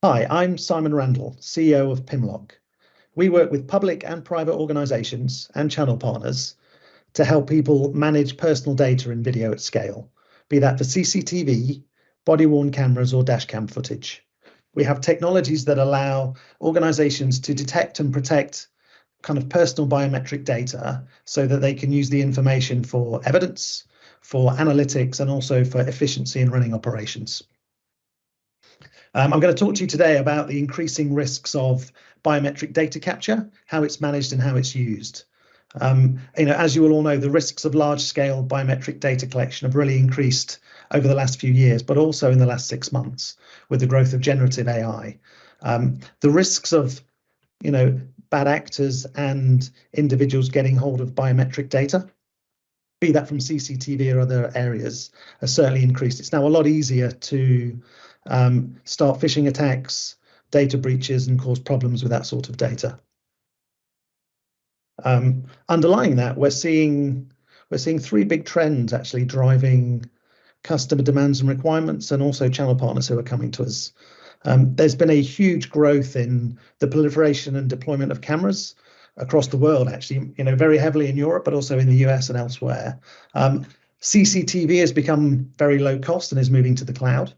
Hi, I'm Simon Randall, CEO of Pimloc. We work with public and private organisations and channel partners to help people manage personal data in video at scale, be that for CCTV, body-worn cameras or dashcam footage. We have technologies that allow organisations to detect and protect kind of personal biometric data so that they can use the information for evidence, for analytics, and also for efficiency in running operations. I'm going to talk to you today about the increasing risks of biometric data capture, how it's managed and how it's used. As you will all know, the risks of large-scale biometric data collection have really increased over the last few years, but also in the last 6 months with the growth of generative AI. The risks of, bad actors and individuals getting hold of biometric data, be that from CCTV or other areas, has certainly increased. It's now a lot easier to start phishing attacks, data breaches, and cause problems with that sort of data. Underlying that, we're seeing 3 big trends actually driving customer demands and requirements, and also channel partners who are coming to us. There's been a huge growth in the proliferation and deployment of cameras across the world, actually, very heavily in Europe, but also in the US and elsewhere. CCTV has become very low cost and is moving to the cloud.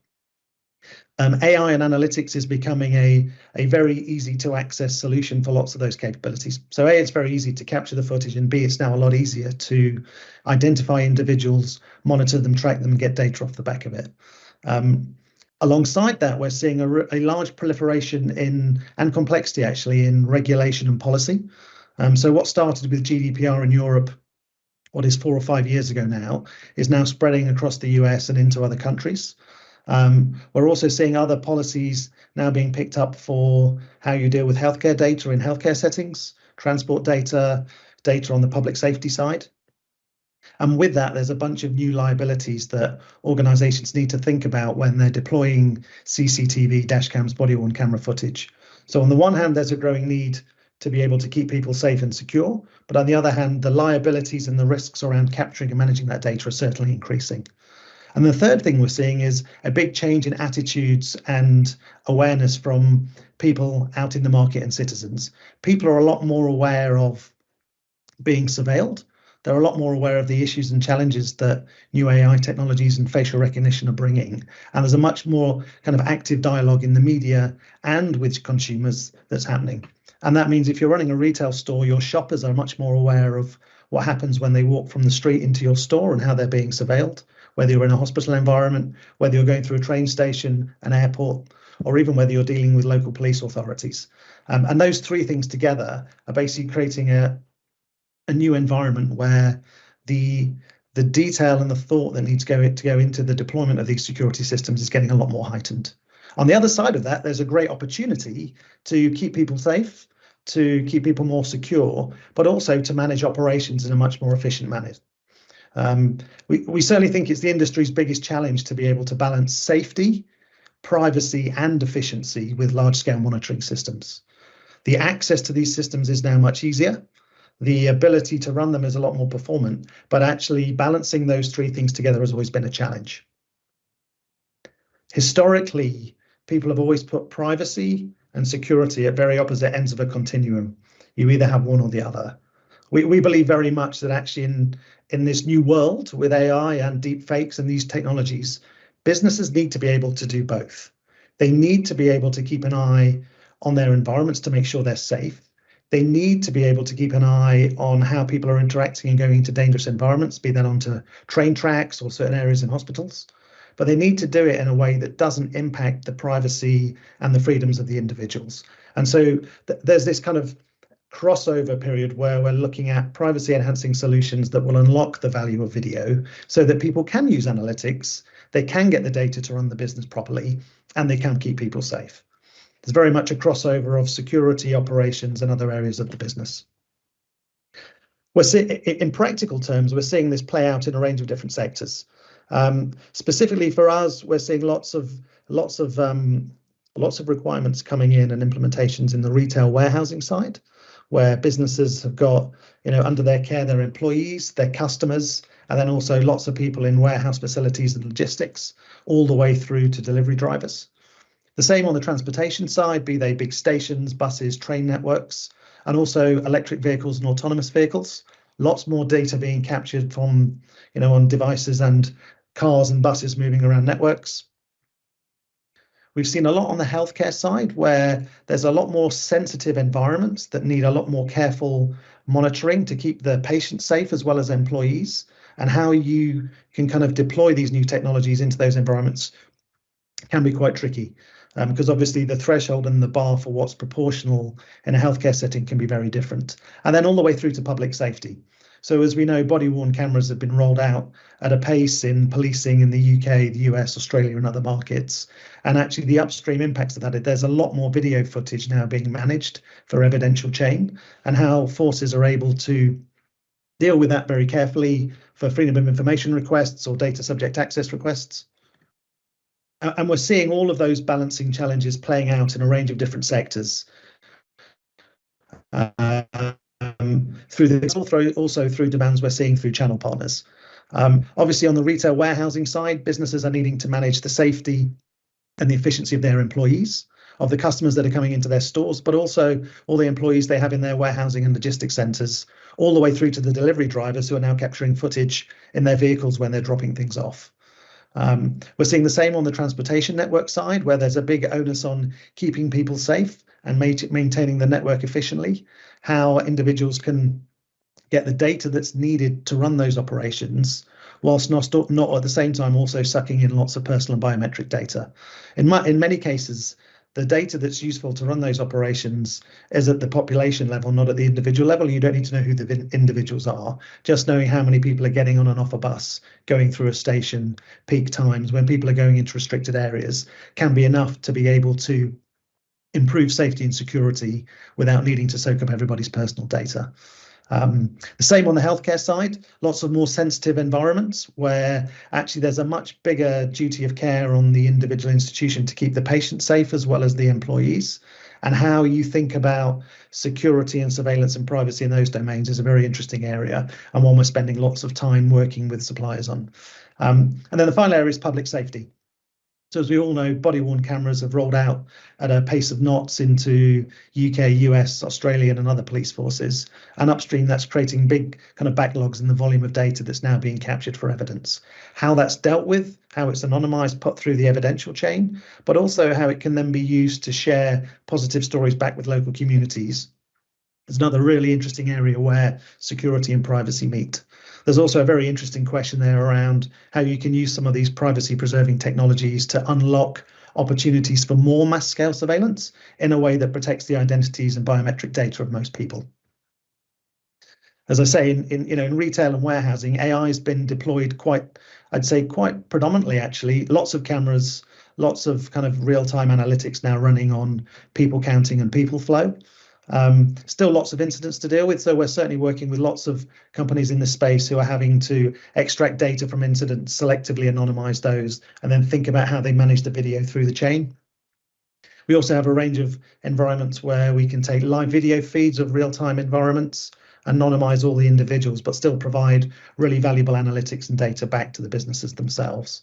AI and analytics is becoming a very easy to access solution for lots of those capabilities. So A, it's very easy to capture the footage, and B, it's now a lot easier to identify individuals, monitor them, track them, and get data off the back of it. Alongside that, we're seeing a large proliferation and complexity actually in regulation and policy. So what started with GDPR in Europe, what is 4 or 5 years ago now, is now spreading across the US and into other countries. We're also seeing other policies now being picked up for how you deal with healthcare data in healthcare settings, transport data on the public safety side. And with that, there's a bunch of new liabilities that organizations need to think about when they're deploying CCTV, dashcams, body-worn camera footage. So on the one hand, there's a growing need to be able to keep people safe and secure. But on the other hand, the liabilities and the risks around capturing and managing that data are certainly increasing. And the third thing we're seeing is a big change in attitudes and awareness from people out in the market and citizens. People are a lot more aware of being surveilled. They're a lot more aware of the issues and challenges that new AI technologies and facial recognition are bringing. And there's a much more kind of active dialogue in the media and with consumers that's happening. And that means if you're running a retail store, your shoppers are much more aware of what happens when they walk from the street into your store and how they're being surveilled, whether you're in a hospital environment, whether you're going through a train station, an airport, or even whether you're dealing with local police authorities. And those 3 things together are basically creating a new environment where the detail and the thought that needs to go into the deployment of these security systems is getting a lot more heightened. On the other side of that, there's a great opportunity to keep people safe, to keep people more secure, but also to manage operations in a much more efficient manner. We certainly think it's the industry's biggest challenge to be able to balance safety, privacy, and efficiency with large-scale monitoring systems. The access to these systems is now much easier. The ability to run them is a lot more performant, but actually balancing those 3 things together has always been a challenge. Historically, people have always put privacy and security at very opposite ends of a continuum. You either have one or the other. We believe very much that actually in this new world with AI and deepfakes and these technologies, businesses need to be able to do both. They need to be able to keep an eye on their environments to make sure they're safe. They need to be able to keep an eye on how people are interacting and going into dangerous environments, be that onto train tracks or certain areas in hospitals. But they need to do it in a way that doesn't impact the privacy and the freedoms of the individuals. And so there's this kind of crossover period where we're looking at privacy enhancing solutions that will unlock the value of video so that people can use analytics, they can get the data to run the business properly, and they can keep people safe. There's very much a crossover of security, operations, and other areas of the business. In practical terms, we're seeing this play out in a range of different sectors. Specifically for us, we're seeing lots of requirements coming in and implementations in the retail warehousing side, where businesses have got, under their care, their employees, their customers, and then also lots of people in warehouse facilities and logistics, all the way through to delivery drivers. The same on the transportation side, be they big stations, buses, train networks, and also electric vehicles and autonomous vehicles. Lots more data being captured from, on devices and cars and buses moving around networks. We've seen a lot on the healthcare side where there's a lot more sensitive environments that need a lot more careful monitoring to keep the patients safe as well as employees, and how you can kind of deploy these new technologies into those environments can be quite tricky, because obviously the threshold and the bar for what's proportional in a healthcare setting can be very different. And then all the way through to public safety. So as we know, body-worn cameras have been rolled out at a pace in policing in the UK, the US, Australia, and other markets. And actually the upstream impacts of that, there's a lot more video footage now being managed for evidential chain, and how forces are able to deal with that very carefully for freedom of information requests or data subject access requests. And we're seeing all of those balancing challenges playing out in a range of different sectors. Also through demands we're seeing through channel partners. Obviously, on the retail warehousing side, businesses are needing to manage the safety and the efficiency of their employees, of the customers that are coming into their stores, but also all the employees they have in their warehousing and logistics centres, all the way through to the delivery drivers who are now capturing footage in their vehicles when they're dropping things off. We're seeing the same on the transportation network side, where there's a big onus on keeping people safe and maintaining the network efficiently, how individuals can get the data that's needed to run those operations, whilst not at the same time also sucking in lots of personal and biometric data. In many cases, the data that's useful to run those operations is at the population level, not at the individual level. You don't need to know who the individuals are. Just knowing how many people are getting on and off a bus, going through a station, peak times, when people are going into restricted areas, can be enough to be able to improve safety and security without needing to soak up everybody's personal data. The same on the healthcare side, lots of more sensitive environments where actually there's a much bigger duty of care on the individual institution to keep the patient safe as well as the employees. And how you think about security and surveillance and privacy in those domains is a very interesting area, and one we're spending lots of time working with suppliers on. And then the final area is public safety. So as we all know, body-worn cameras have rolled out at a pace of knots into UK, US, Australian and other police forces. And upstream, that's creating big kind of backlogs in the volume of data that's now being captured for evidence. How that's dealt with, how it's anonymized, put through the evidential chain, but also how it can then be used to share positive stories back with local communities. It's another really interesting area where security and privacy meet. There's also a very interesting question there around how you can use some of these privacy preserving technologies to unlock opportunities for more mass scale surveillance in a way that protects the identities and biometric data of most people. As I say, in retail and warehousing, AI has been deployed quite predominantly, actually. Lots of cameras, lots of kind of real-time analytics now running on people counting and people flow. Still lots of incidents to deal with, so we're certainly working with lots of companies in this space who are having to extract data from incidents, selectively anonymize those, and then think about how they manage the video through the chain. We also have a range of environments where we can take live video feeds of real-time environments, anonymize all the individuals, but still provide really valuable analytics and data back to the businesses themselves.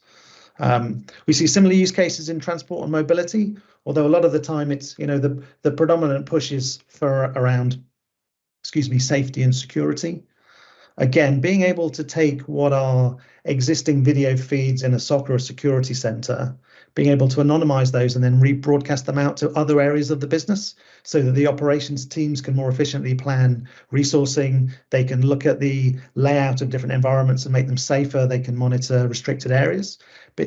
We see similar use cases in transport and mobility, although a lot of the time it's, the predominant push is for around, safety and security. Again, being able to take what are existing video feeds in a SOC or a security center, being able to anonymize those and then rebroadcast them out to other areas of the business so that the operations teams can more efficiently plan resourcing. They can look at the layout of different environments and make them safer. They can monitor restricted areas.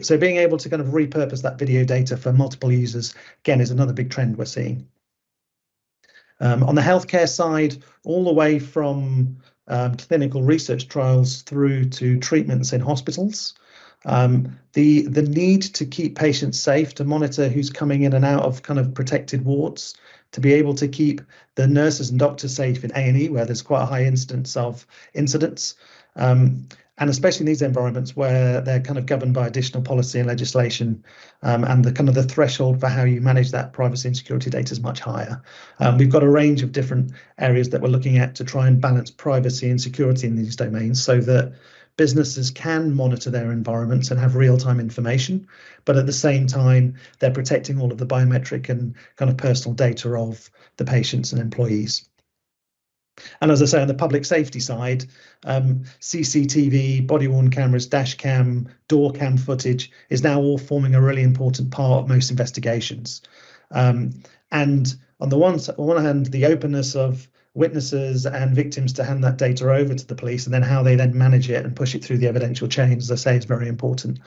So being able to kind of repurpose that video data for multiple users, again, is another big trend we're seeing. On the healthcare side, all the way from clinical research trials through to treatments in hospitals. The need to keep patients safe, to monitor who's coming in and out of kind of protected wards, to be able to keep the nurses and doctors safe in A&E, where there's quite a high instance of incidents, and especially in these environments where they're kind of governed by additional policy and legislation, and the kind of the threshold for how you manage that privacy and security data is much higher. We've got a range of different areas that we're looking at to try and balance privacy and security in these domains so that businesses can monitor their environments and have real-time information, but at the same time, they're protecting all of the biometric and kind of personal data of the patients and employees. And as I say, on the public safety side, CCTV, body-worn cameras, dash cam, door cam footage is now all forming a really important part of most investigations. And on the one hand, the openness of witnesses and victims to hand that data over to the police, and then how they then manage it and push it through the evidential chain, as I say, is very important.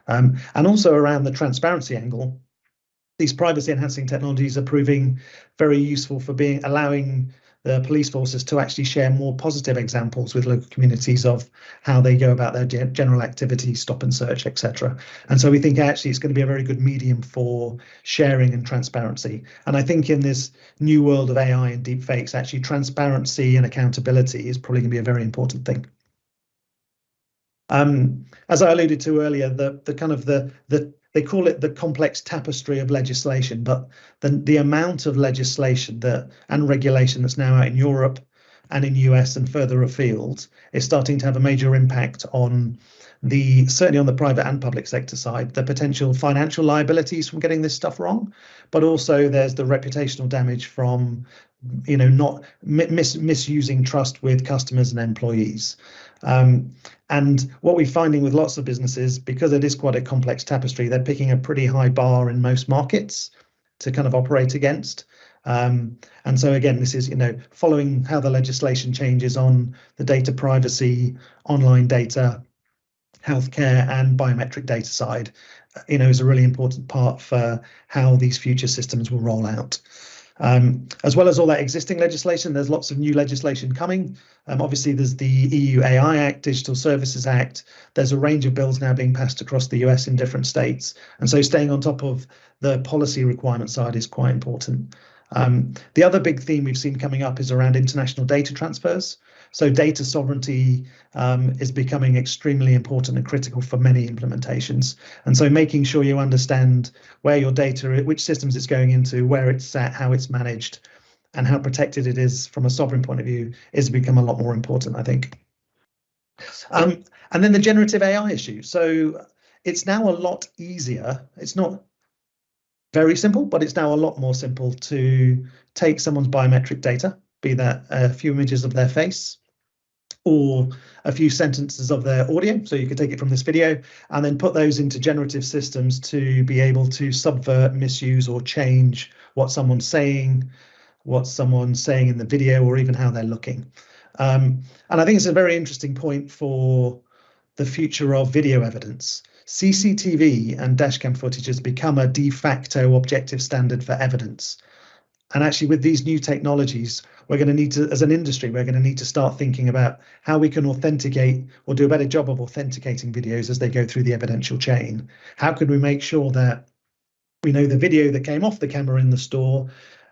And also around the transparency angle, these privacy enhancing technologies are proving very useful for allowing the police forces to actually share more positive examples with local communities of how they go about their general activities, stop and search, etc. And so we think actually it's going to be a very good medium for sharing and transparency. And I think in this new world of AI and deepfakes, actually transparency and accountability is probably going to be a very important thing. As I alluded to earlier, they call it the complex tapestry of legislation, but the amount of legislation and regulation that's now out in Europe and in US and further afield is starting to have a major impact on certainly on the private and public sector side, the potential financial liabilities from getting this stuff wrong, but also there's the reputational damage from not misusing trust with customers and employees. And what we're finding with lots of businesses, because it is quite a complex tapestry, they're picking a pretty high bar in most markets to kind of operate against. And so again, this is following how the legislation changes on the data privacy, online data, healthcare, and biometric data side, is a really important part for how these future systems will roll out. As well as all that existing legislation, there's lots of new legislation coming. Obviously, there's the EU AI Act, Digital Services Act. There's a range of bills now being passed across the US in different states. And so staying on top of the policy requirement side is quite important. The other big theme we've seen coming up is around international data transfers. So data sovereignty is becoming extremely important and critical for many implementations. And so making sure you understand where your data, which systems it's going into, where it's sat, how it's managed, and how protected it is from a sovereign point of view is become a lot more important, I think. And then the generative AI issue. So it's now a lot easier. It's not very simple, but it's now a lot more simple to take someone's biometric data, be that a few images of their face or a few sentences of their audio. So you could take it from this video and then put those into generative systems to be able to subvert, misuse, or change what someone's saying in the video, or even how they're looking. And I think it's a very interesting point for the future of video evidence. CCTV and dashcam footage has become a de facto objective standard for evidence. And actually, with these new technologies, we're going to need to, as an industry, we're going to need to start thinking about how we can authenticate or do a better job of authenticating videos as they go through the evidential chain. How can we make sure that we know the video that came off the camera in the store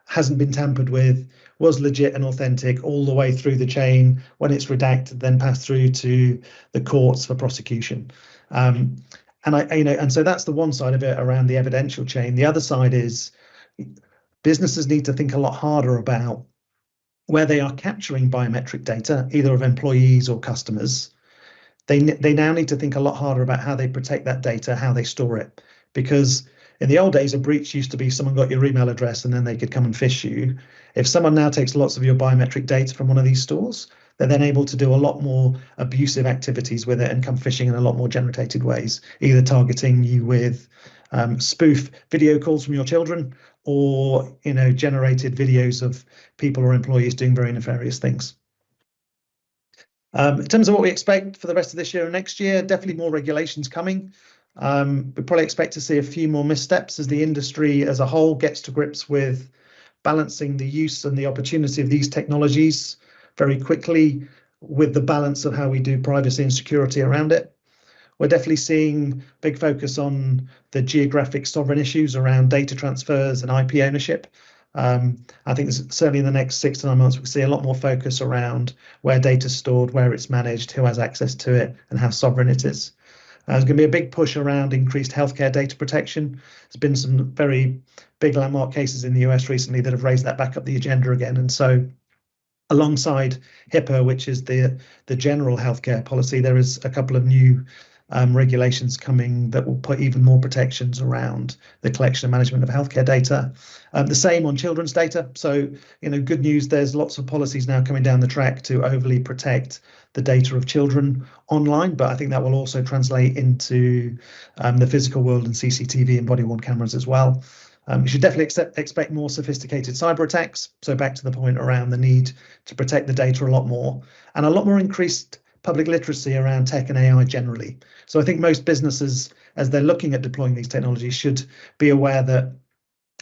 hasn't been tampered with, was legit and authentic all the way through the chain, when it's redacted, then passed through to the courts for prosecution. And so that's the one side of it around the evidential chain. The other side is businesses need to think a lot harder about where they are capturing biometric data, either of employees or customers. They now need to think a lot harder about how they protect that data, how they store it. Because in the old days, a breach used to be someone got your email address and then they could come and phish you. If someone now takes lots of your biometric data from one of these stores, they're then able to do a lot more abusive activities with it and come phishing in a lot more generated ways, either targeting you with spoof video calls from your children, or generated videos of people or employees doing very nefarious things. In terms of what we expect for the rest of this year and next year, definitely more regulations coming. We probably expect to see a few more missteps as the industry as a whole gets to grips with balancing the use and the opportunity of these technologies very quickly with the balance of how we do privacy and security around it. We're definitely seeing big focus on the geographic sovereign issues around data transfers and IP ownership. I think certainly in the next 6 to 9 months, we'll see a lot more focus around where data is stored, where it's managed, who has access to it, and how sovereign it is. There's going to be a big push around increased healthcare data protection. There's been some very big landmark cases in the US recently that have raised that back up the agenda again. And so alongside HIPAA, which is the general healthcare policy, there is a couple of new regulations coming that will put even more protections around the collection and management of healthcare data. The same on children's data. So, good news, there's lots of policies now coming down the track to overly protect the data of children online, but I think that will also translate into the physical world and CCTV and body-worn cameras as well. You should definitely expect more sophisticated cyber attacks. So back to the point around the need to protect the data a lot more, and a lot more increased public literacy around tech and AI generally. So I think most businesses, as they're looking at deploying these technologies, should be aware that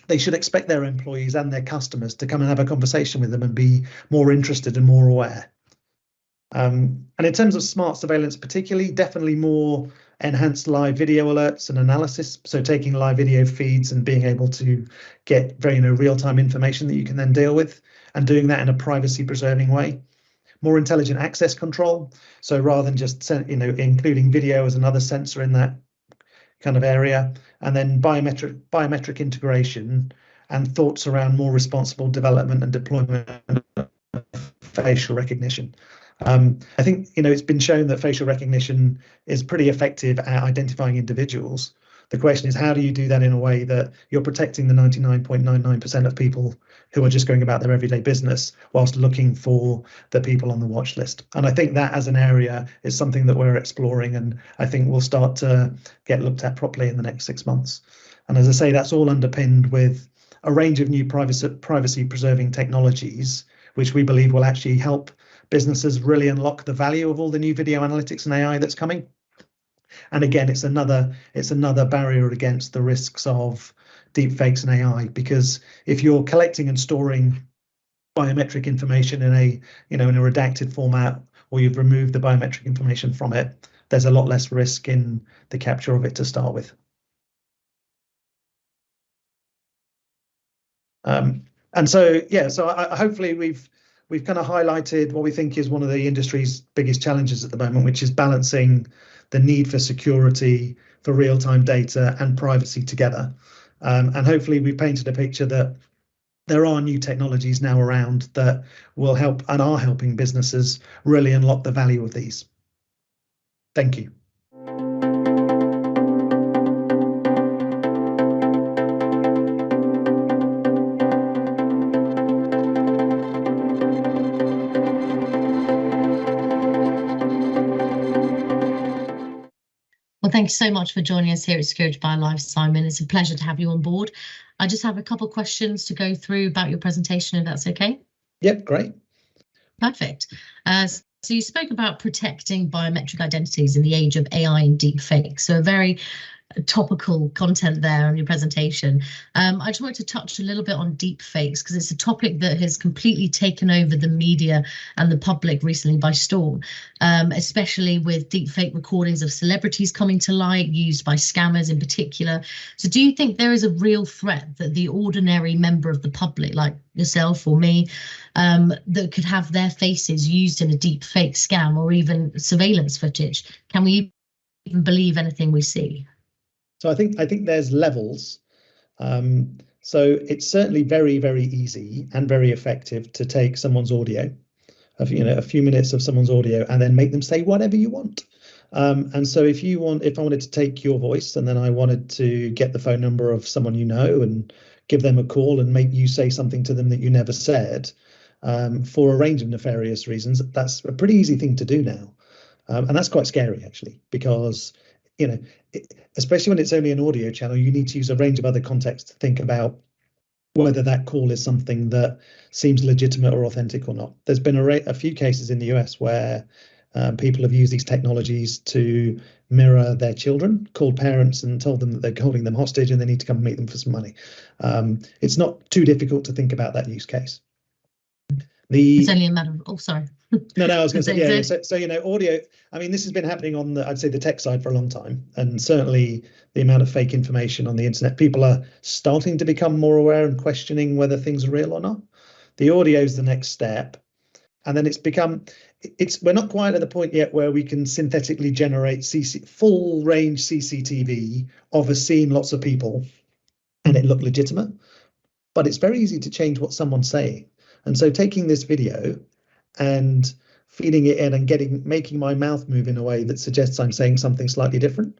they should expect their employees and their customers to come and have a conversation with them and be more interested and more aware. And in terms of smart surveillance particularly, definitely more enhanced live video alerts and analysis. So taking live video feeds and being able to get very real-time information that you can then deal with, and doing that in a privacy preserving way. More intelligent access control. So rather than just including video as another sensor in that kind of area, and then biometric integration and thoughts around more responsible development and deployment of facial recognition. I think it's been shown that facial recognition is pretty effective at identifying individuals. The question is, how do you do that in a way that you're protecting the 99.99% of people who are just going about their everyday business whilst looking for the people on the watch list? And I think that as an area is something that we're exploring, and I think will start to get looked at properly in the next 6 months. And as I say, that's all underpinned with a range of new privacy preserving technologies, which we believe will actually help businesses really unlock the value of all the new video analytics and AI that's coming. And again, it's another barrier against the risks of deepfakes and AI, because if you're collecting and storing biometric information in a redacted format, or you've removed the biometric information from it, there's a lot less risk in the capture of it to start with. And so hopefully we've kind of highlighted what we think is one of the industry's biggest challenges at the moment, which is balancing the need for security, for real-time data and privacy together. And hopefully we've painted a picture that there are new technologies now around that will help and are helping businesses really unlock the value of these. Thank you. Well, thank you so much for joining us here at Security by Life, Simon. It's a pleasure to have you on board. I just have a couple of questions to go through about your presentation, if that's okay. Yep, great. Perfect. So you spoke about protecting biometric identities in the age of AI and deepfakes. So a very topical content there on your presentation. I just wanted to touch a little bit on deepfakes because it's a topic that has completely taken over the media and the public recently by storm, especially with deepfake recordings of celebrities coming to light, used by scammers in particular. So do you think there is a real threat that the ordinary member of the public, like yourself or me, that could have their faces used in a deepfake scam or even surveillance footage? Can we even believe anything we see? So I think there's levels. So it's certainly very, very easy and very effective to take someone's audio, a few minutes of someone's audio, and then make them say whatever you want. And so if I wanted to take your voice and then I wanted to get the phone number of someone you know and give them a call and make you say something to them that you never said, for a range of nefarious reasons, that's a pretty easy thing to do now. And that's quite scary actually, because especially when it's only an audio channel, you need to use a range of other contexts to think about whether that call is something that seems legitimate or authentic or not. There's been a few cases in the US where people have used these technologies to mirror their children, called parents and told them that they're holding them hostage and they need to come and meet them for some money. It's not too difficult to think about that use case. It's only a matter of, oh, sorry. No, I was going to say, yeah. So audio. I mean, this has been happening on I'd say the tech side for a long time, and certainly the amount of fake information on the internet, people are starting to become more aware and questioning whether things are real or not. The audio is the next step, and then we're not quite at the point yet where we can synthetically generate full range CCTV of a scene, lots of people, and it look legitimate. But it's very easy to change what someone's saying, and so taking this video and feeding it in and making my mouth move in a way that suggests I'm saying something slightly different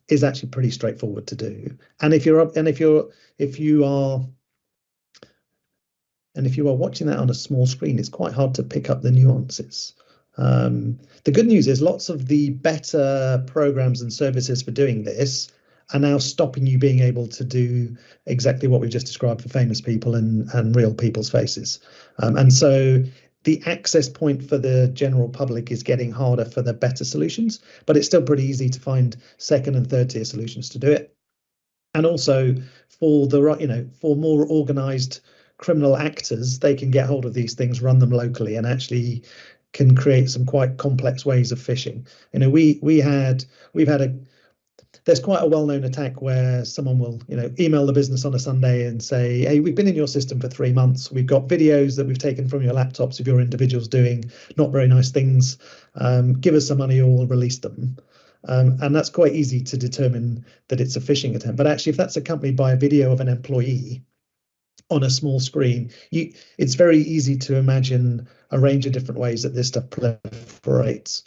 is actually pretty straightforward to do. And if you are watching that on a small screen, it's quite hard to pick up the nuances. The good news is lots of the better programs and services for doing this are now stopping you being able to do exactly what we've just described for famous people and real people's faces. And so the access point for the general public is getting harder for the better solutions, but it's still pretty easy to find second and third tier solutions to do it. And also for for more organized criminal actors, they can get hold of these things, run them locally, and actually can create some quite complex ways of phishing. There's quite a well-known attack where someone will, email the business on a Sunday and say, hey, we've been in your system for 3 months. We've got videos that we've taken from your laptops of your individuals doing not very nice things. Give us some money or we'll release them. And that's quite easy to determine that it's a phishing attempt. But actually, if that's accompanied by a video of an employee on a small screen, it's very easy to imagine a range of different ways that this stuff proliferates.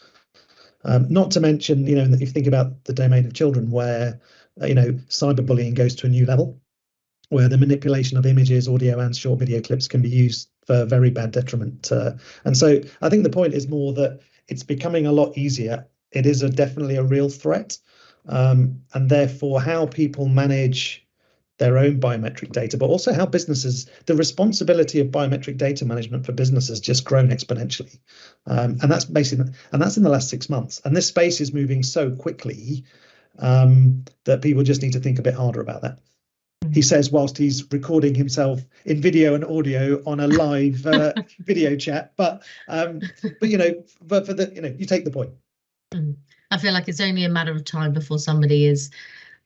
Not to mention, that if you think about the domain of children where, cyberbullying goes to a new level, where the manipulation of images, audio, and short video clips can be used for very bad detriment. And so I think the point is more that it's becoming a lot easier. It is definitely a real threat. And therefore, how people manage their own biometric data, but also how the responsibility of biometric data management for businesses just grown exponentially. And that's in the last 6 months. And this space is moving so quickly that people just need to think a bit harder about that. He says whilst he's recording himself in video and audio on a live video chat, but you take the point. I feel like it's only a matter of time before somebody is,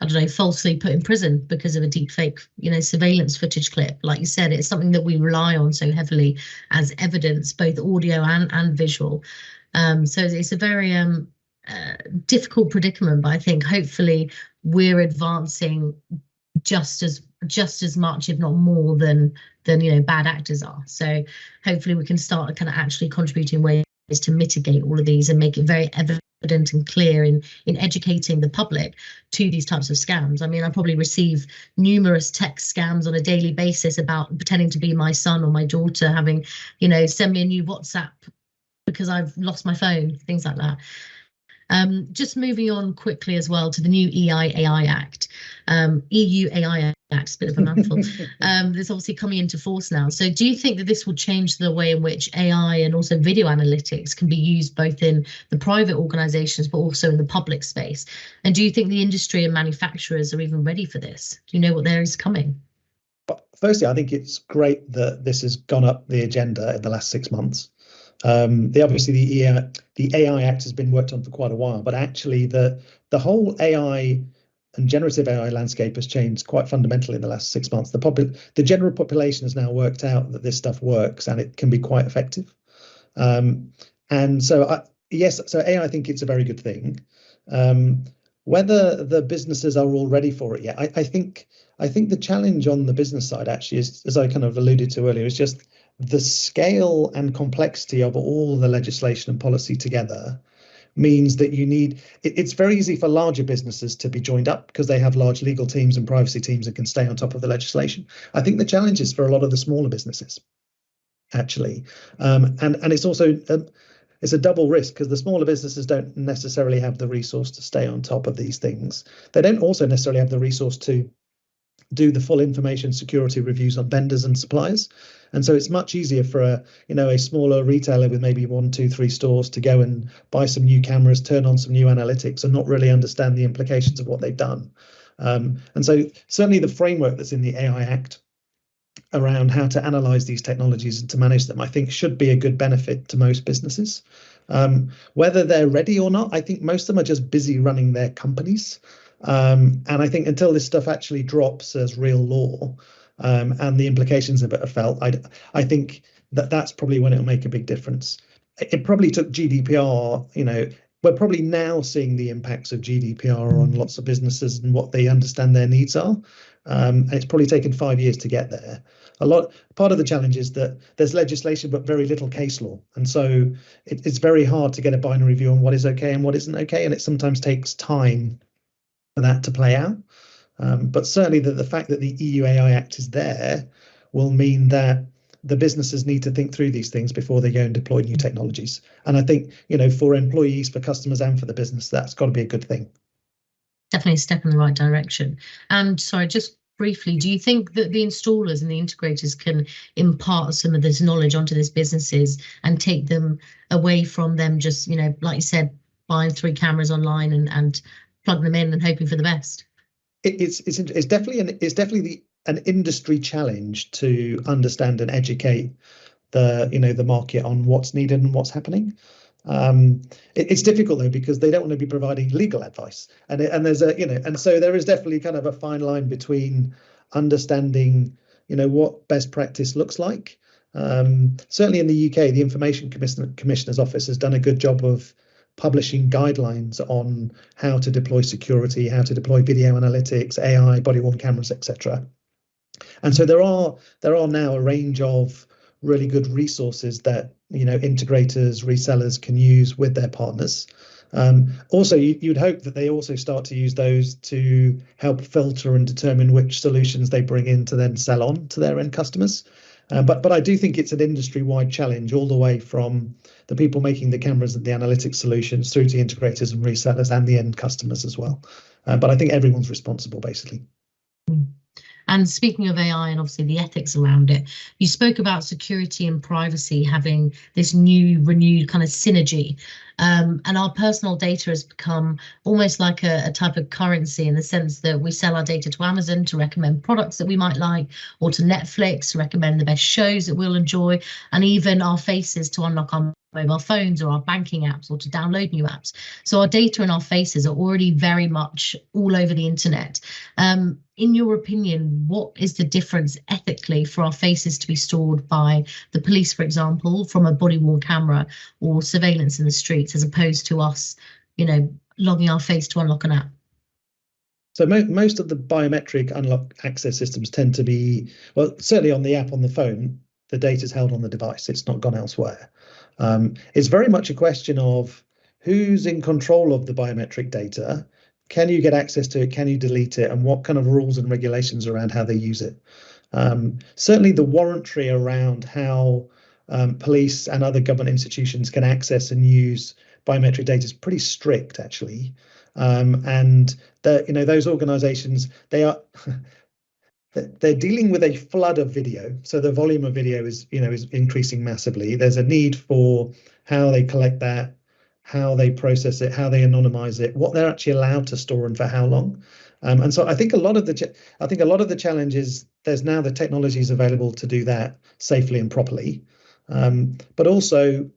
I don't know, falsely put in prison because of a deepfake, surveillance footage clip. Like you said, it's something that we rely on so heavily as evidence, both audio and visual. So it's a very difficult predicament, but I think hopefully we're advancing just as much, if not more, than bad actors are. So hopefully we can start kind of actually contributing ways to mitigate all of these and make it very evident and clear in educating the public to these types of scams. I mean, I probably receive numerous text scams on a daily basis about pretending to be my son or my daughter, having, send me a new WhatsApp because I've lost my phone, things like that. Just moving on quickly as well to the new AI Act, EU AI Act, a bit of a mouthful. That's obviously coming into force now. So do you think that this will change the way in which AI and also video analytics can be used both in the private organizations, but also in the public space? And do you think the industry and manufacturers are even ready for this? Do you know what there is coming? Firstly, I think it's great that this has gone up the agenda in the last 6 months. Obviously the AI Act has been worked on for quite a while, but actually the whole AI and generative AI landscape has changed quite fundamentally in the last 6 months. The general population has now worked out that this stuff works and it can be quite effective. And so so AI, I think it's a very good thing. Whether the businesses are all ready for it yet, I think the challenge on the business side actually is, as I kind of alluded to earlier, is just the scale and complexity of all the legislation and policy together means that it's very easy for larger businesses to be joined up because they have large legal teams and privacy teams and can stay on top of the legislation. I think the challenge is for a lot of the smaller businesses, actually. And it's also it's a double risk because the smaller businesses don't necessarily have the resource to stay on top of these things. They don't also necessarily have the resource to do the full information security reviews on vendors and suppliers. And so it's much easier for a smaller retailer with maybe 1, 2, 3 stores to go and buy some new cameras, turn on some new analytics and not really understand the implications of what they've done. And so certainly the framework that's in the AI Act around how to analyze these technologies and to manage them, I think should be a good benefit to most businesses. Whether they're ready or not, I think most of them are just busy running their companies. And I think until this stuff actually drops as real law and the implications of it are felt, I think that's probably when it'll make a big difference. It probably took GDPR, we're probably now seeing the impacts of GDPR on lots of businesses and what they understand their needs are. and it's probably taken 5 years to get there. Part of the challenge is that there's legislation but very little case law, and so it's very hard to get a binary view on what is okay and what isn't okay, and it sometimes takes time for that to play out. But certainly the fact that the EU AI Act is there will mean that the businesses need to think through these things before they go and deploy new technologies. And I think, for employees, for customers, and for the business, that's got to be a good thing. Definitely a step in the right direction. And sorry, just briefly, do you think that the installers and the integrators can impart some of this knowledge onto these businesses and take them away from them just, like you said, buying 3 cameras online and plugging them in and hoping for the best? It's definitely an industry challenge to understand and educate the market on what's needed and what's happening. It's difficult though, because they don't want to be providing legal advice, and there's and so there is definitely kind of a fine line between understanding what best practice looks like. Certainly in the UK, the Information Commissioner's Office has done a good job of publishing guidelines on how to deploy security, how to deploy video analytics, AI, body-worn cameras, etc. And so there are now a range of really good resources that integrators, resellers can use with their partners. Also, you'd hope that they also start to use those to help filter and determine which solutions they bring in to then sell on to their end customers. But I do think it's an industry-wide challenge, all the way from the people making the cameras and the analytics solutions through to integrators and resellers and the end customers as well. But I think everyone's responsible, basically. And speaking of AI and obviously the ethics around it, you spoke about security and privacy having this renewed kind of synergy. And our personal data has become almost like a type of currency, in the sense that we sell our data to Amazon to recommend products that we might like, or to Netflix to recommend the best shows that we'll enjoy, and even our faces to unlock our mobile phones or our banking apps, or to download new apps. So our data and our faces are already very much all over the internet. In your opinion, what is the difference ethically for our faces to be stored by the police, for example, from a body-worn camera or surveillance in the streets, as opposed to us, logging our face to unlock an app? So most of the biometric unlock access systems tend to be, well, certainly on the app on the phone, the data is held on the device. It's not gone elsewhere. It's very much a question of who's in control of the biometric data. Can you get access to it? Can you delete it? And what kind of rules and regulations around how they use it? Certainly the warrantry around how police and other government institutions can access and use biometric data is pretty strict, actually. And those organizations, they're dealing with a flood of video. So the volume of video is increasing massively. There's a need for how they collect that, how they process it, how they anonymize it, what they're actually allowed to store and for how long. And so I think a lot of the challenge is there's now the technologies available to do that safely and properly. But also,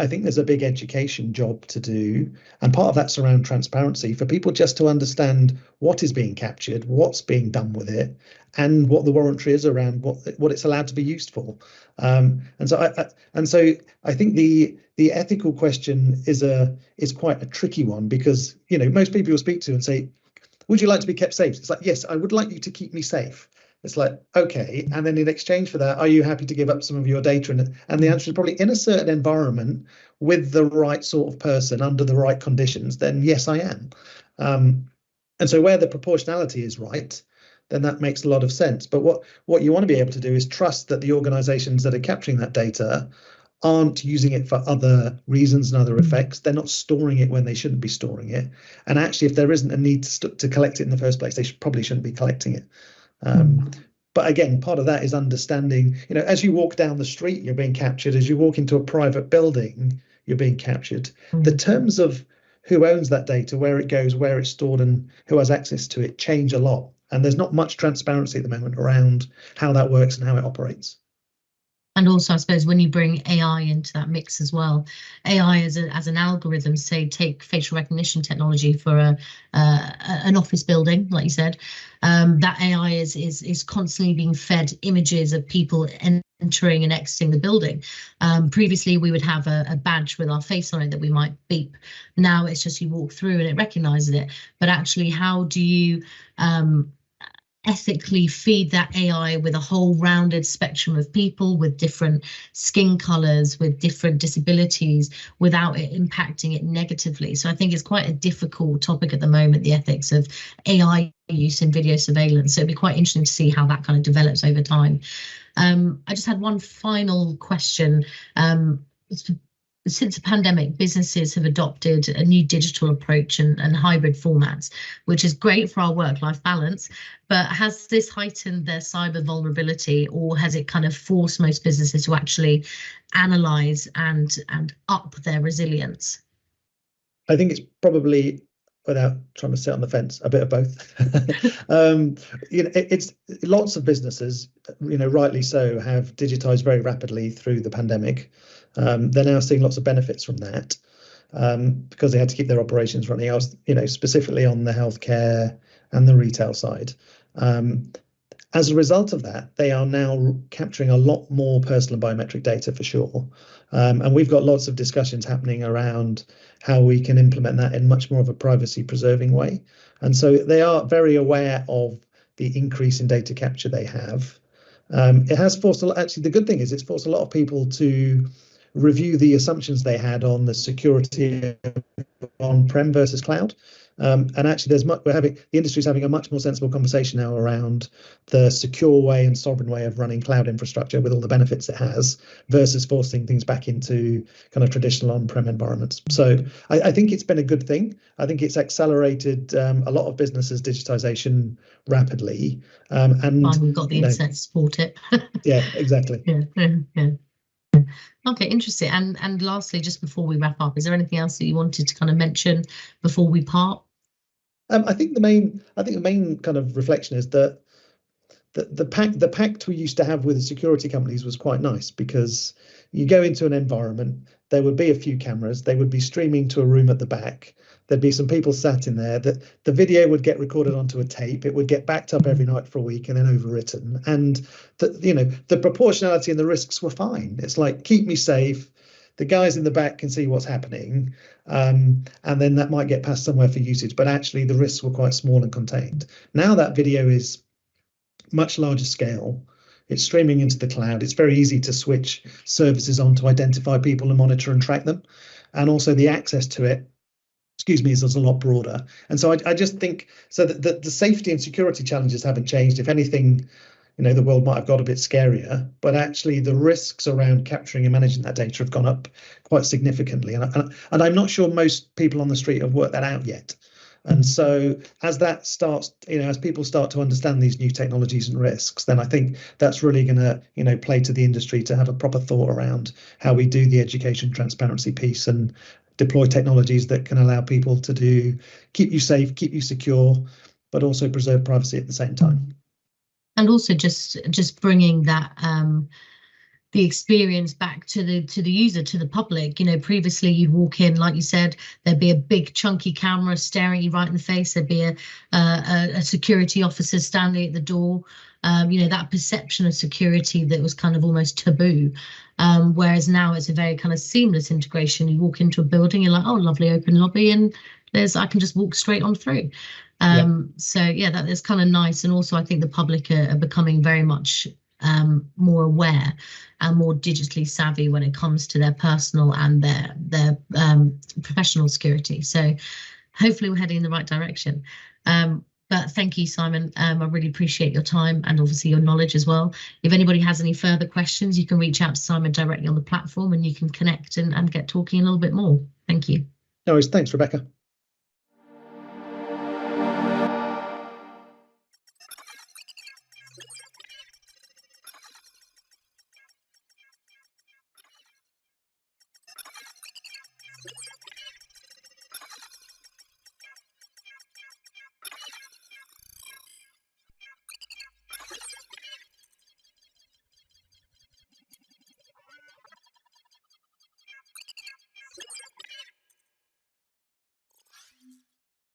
I think there's a big education job to do, and part of that's around transparency for people, just to understand what is being captured, what's being done with it, and what the warrantry is around what it's allowed to be used for. And so I think the ethical question is quite a tricky one, because most people you'll speak to and say, "Would you like to be kept safe?" It's like, "Yes, I would like you to keep me safe." It's like, okay, and then in exchange for that, are you happy to give up some of your data? And the answer is probably, in a certain environment with the right sort of person under the right conditions, then yes, I am. And so where the proportionality is right, then that makes a lot of sense. But what you want to be able to do is trust that the organizations that are capturing that data aren't using it for other reasons and other effects. They're not storing it when they shouldn't be storing it. And actually, if there isn't a need to collect it in the first place, they probably shouldn't be collecting it. But again, part of that is understanding, as you walk down the street, you're being captured. As you walk into a private building, you're being captured. The terms of who owns that data, where it goes, where it's stored, and who has access to it change a lot. And there's not much transparency at the moment around how that works and how it operates. And also, I suppose, when you bring AI into that mix as well, AI as an algorithm, say, take facial recognition technology for an office building, like you said, that AI is constantly being fed images of people entering and exiting the building. Previously, we would have a badge with our face on it that we might beep. Now it's just you walk through and it recognizes it. But actually, how do you ethically feed that AI with a whole rounded spectrum of people with different skin colors, with different disabilities, without it impacting it negatively. So I think it's quite a difficult topic at the moment, the ethics of AI use in video surveillance. So it'd be quite interesting to see how that kind of develops over time. I just had one final question. Since the pandemic, businesses have adopted a new digital approach and hybrid formats, which is great for our work-life balance. But has this heightened their cyber vulnerability, or has it kind of forced most businesses to actually analyze and up their resilience? I think it's probably, without trying to sit on the fence, a bit of both. It's lots of businesses, rightly so, have digitized very rapidly through the pandemic. They're now seeing lots of benefits from that because they had to keep their operations running. I was, specifically on the healthcare and the retail side. As a result of that, they are now capturing a lot more personal biometric data for sure. And we've got lots of discussions happening around how we can implement that in much more of a privacy preserving way. And so they are very aware of the increase in data capture they have. It has forced, actually, the good thing is it's forced a lot of people to review the assumptions they had on the security on-prem versus cloud. And actually, the industry's having a much more sensible conversation now around the secure way and sovereign way of running cloud infrastructure with all the benefits it has, versus forcing things back into kind of traditional on-prem environments. So I think it's been a good thing. I think it's accelerated a lot of businesses' digitization rapidly. And we've got the internet to support it. Yeah, exactly. Yeah. Okay, interesting. And lastly, just before we wrap up, is there anything else that you wanted to kind of mention before we part? I think the main kind of reflection is that the pact we used to have with the security companies was quite nice, because you go into an environment, there would be a few cameras, they would be streaming to a room at the back, there'd be some people sat in there, that the video would get recorded onto a tape, it would get backed up every night for a week and then overwritten, and the proportionality and the risks were fine. It's like, keep me safe, the guys in the back can see what's happening, and then that might get passed somewhere for usage, but actually the risks were quite small and contained. Now that video is much larger scale, it's streaming into the cloud, it's very easy to switch services on to identify people and monitor and track them, and also the access to it, is a lot broader. And so I just think so that the safety and security challenges haven't changed. If anything, the world might have got a bit scarier, but actually the risks around capturing and managing that data have gone up quite significantly. And I'm not sure most people on the street have worked that out yet. And so as that starts, as people start to understand these new technologies and risks, then I think that's really going to, play to the industry to have a proper thought around how we do the education transparency piece and deploy technologies that can allow people to keep you safe, keep you secure, but also preserve privacy at the same time. And also just bringing that the experience back to the user, to the public. Previously you'd walk in, like you said, there'd be a big chunky camera staring you right in the face. There'd be a security officer standing at the door. That perception of security that was kind of almost taboo. Whereas now it's a very kind of seamless integration. You walk into a building, you're like, oh, lovely open lobby, and I can just walk straight on through. So yeah, that is kind of nice. And also I think the public are becoming very much more aware and more digitally savvy when it comes to their personal and their professional security. So hopefully we're heading in the right direction. But thank you, Simon. I really appreciate your time and obviously your knowledge as well. If anybody has any further questions, you can reach out to Simon directly on the platform and you can connect and get talking a little bit more. Thank you. No worries. Thanks, Rebecca.